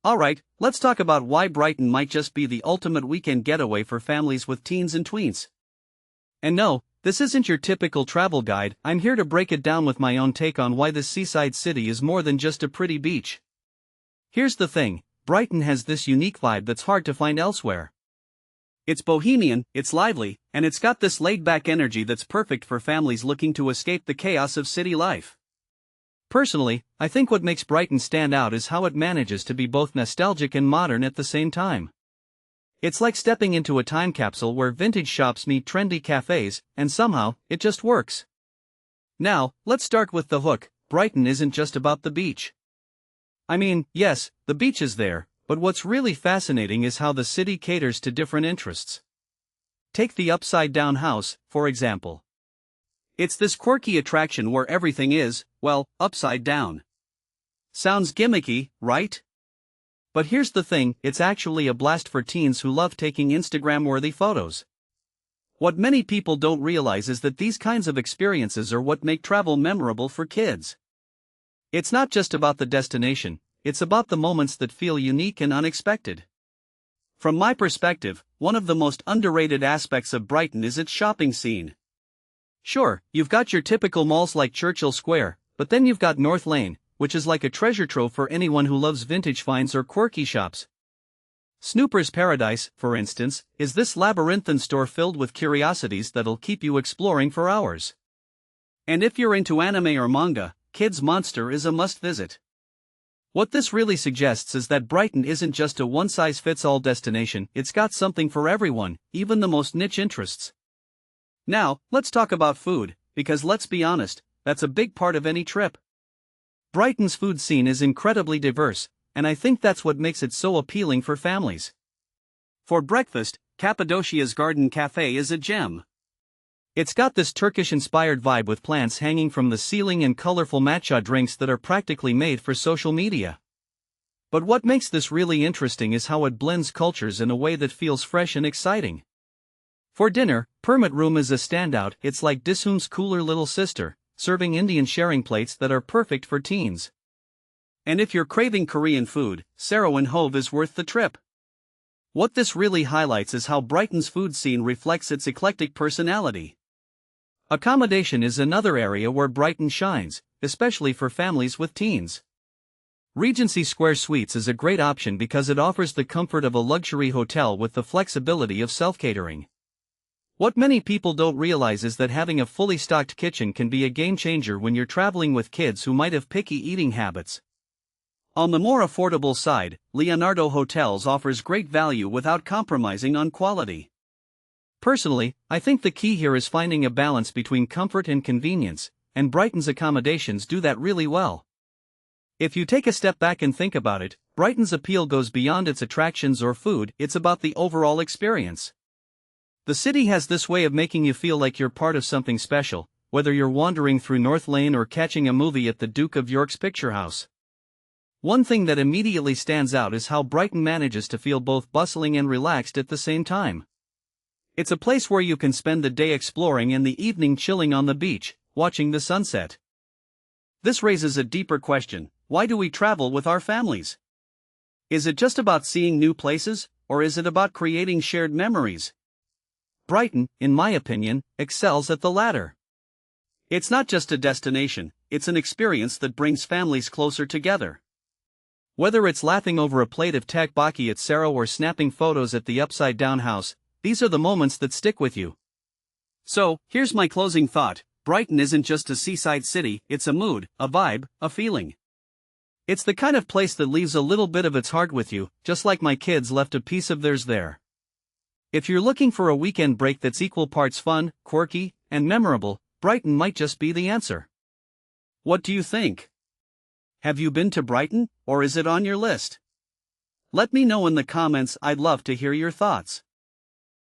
Alright, let's talk about why Brighton might just be the ultimate weekend getaway for families with teens and tweens. And no, this isn't your typical travel guide. I'm here to break it down with my own take on why this seaside city is more than just a pretty beach. Here's the thing, Brighton has this unique vibe that's hard to find elsewhere. It's bohemian, it's lively, and it's got this laid-back energy that's perfect for families looking to escape the chaos of city life. Personally, I think what makes Brighton stand out is how it manages to be both nostalgic and modern at the same time. It's like stepping into a time capsule where vintage shops meet trendy cafes, and somehow, it just works. Now, let's start with the hook. Brighton isn't just about the beach. I mean, yes, the beach is there, but what's really fascinating is how the city caters to different interests. Take the upside-down house, for example. It's this quirky attraction where everything is, well, upside down. Sounds gimmicky, right? But here's the thing, it's actually a blast for teens who love taking Instagram-worthy photos. What many people don't realize is that these kinds of experiences are what make travel memorable for kids. It's not just about the destination, it's about the moments that feel unique and unexpected. From my perspective, one of the most underrated aspects of Brighton is its shopping scene. Sure, you've got your typical malls like Churchill Square, but then you've got North Laine, which is like a treasure trove for anyone who loves vintage finds or quirky shops. Snooper's Paradise, for instance, is this labyrinthine store filled with curiosities that'll keep you exploring for hours. And if you're into anime or manga, Kids Monster is a must-visit. What this really suggests is that Brighton isn't just a one-size-fits-all destination, it's got something for everyone, even the most niche interests. Now, let's talk about food, because let's be honest, that's a big part of any trip. Brighton's food scene is incredibly diverse, and I think that's what makes it so appealing for families. For breakfast, Cappadocia's Garden Cafe is a gem. It's got this Turkish-inspired vibe with plants hanging from the ceiling and colorful matcha drinks that are practically made for social media. But what makes this really interesting is how it blends cultures in a way that feels fresh and exciting. For dinner, Permit Room is a standout. It's like Dishoom's cooler little sister, serving Indian sharing plates that are perfect for teens. And if you're craving Korean food, Sero and Hove is worth the trip. What this really highlights is how Brighton's food scene reflects its eclectic personality. Accommodation is another area where Brighton shines, especially for families with teens. Regency Square Suites is a great option because it offers the comfort of a luxury hotel with the flexibility of self-catering. What many people don't realize is that having a fully stocked kitchen can be a game changer when you're traveling with kids who might have picky eating habits. On the more affordable side, Leonardo Hotels offers great value without compromising on quality. Personally, I think the key here is finding a balance between comfort and convenience, and Brighton's accommodations do that really well. If you take a step back and think about it, Brighton's appeal goes beyond its attractions or food, it's about the overall experience. The city has this way of making you feel like you're part of something special, whether you're wandering through North Laine or catching a movie at the Duke of York's Picture House. One thing that immediately stands out is how Brighton manages to feel both bustling and relaxed at the same time. It's a place where you can spend the day exploring and the evening chilling on the beach, watching the sunset. This raises a deeper question: why do we travel with our families? Is it just about seeing new places, or is it about creating shared memories? Brighton, in my opinion, excels at the latter. It's not just a destination, it's an experience that brings families closer together. Whether it's laughing over a plate of tteokbokki at Sero or snapping photos at the upside-down house, these are the moments that stick with you. So, here's my closing thought: Brighton isn't just a seaside city, it's a mood, a vibe, a feeling. It's the kind of place that leaves a little bit of its heart with you, just like my kids left a piece of theirs there. If you're looking for a weekend break that's equal parts fun, quirky, and memorable, Brighton might just be the answer. What do you think? Have you been to Brighton, or is it on your list? Let me know in the comments. I'd love to hear your thoughts.